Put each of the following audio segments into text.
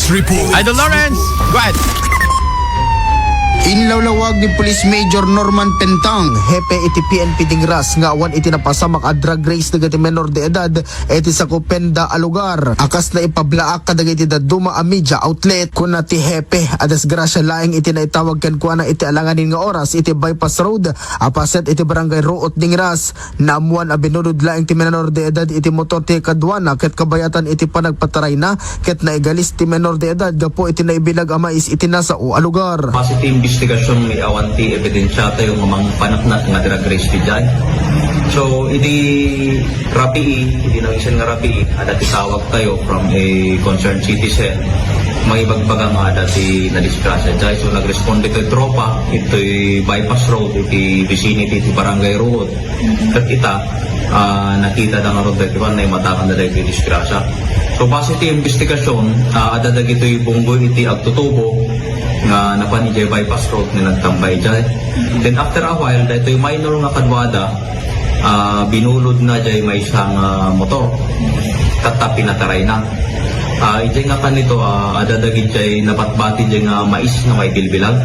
News Report. Idol Lawrence, go ahead. Inlawlawag ni Police Major Norman Pentang, hepe iti PNP Dingras nga awan iti napasamak a drug race dagiti menor de edad iti sa Kupenda a lugar. Akas na ipablaak kadagiti daduma a media outlet kuna ti hepe a desgrasya laeng iti naitawag ken kuana iti alanganin nga oras iti bypass road apaset iti barangay Ruot Dingras. Naamuan a binunod laeng ti menor de edad iti motor ti kadwana ket kabayatan iti panagpataray na ket naigalis ti menor de edad gapo iti naibilag a mais iti nasa o a lugar. Positive investigasyon may awanti ebidensya tayo ng mga panaknak nga drug race di dyan. So, iti na isang nga rapi, ada tisawag tayo from a concerned citizen, may ibagbaga nga dati na disgrasya dyan. So, nag-responde ito tropa, ito'y bypass road, iti vicinity, iti barangay road. At kita, nakita na nga road dito, na matakan na dito yung disgrasya. So, positive investigasyon, adadag ito'y bunggoy iti agtutubo, nga napan ijay bypass road na nagtambay dyan. Then after a while, dito yung minor nga kadwada, binulod na dyan may isang motor. Tatapi na taray na. Ijay nga kanito, adadagin dyan napatbati dyan nga mais na may bilbilag.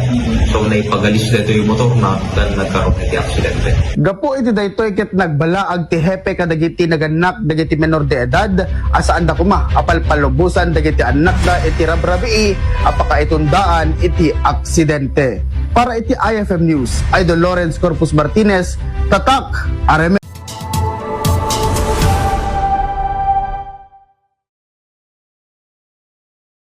So naipagalis dito yung motor na nagkaroon iti aksidente. Gapo iti daytoy ket nagbalaag ti hepe kadagiti naganak dagiti menor de edad asaan da kuma apalpalubusan dagiti anak da iti rabrabii apaka itundaan iti aksidente. Para iti IFM News, Idol Lawrence Corpus Martinez, Tatak, RMN.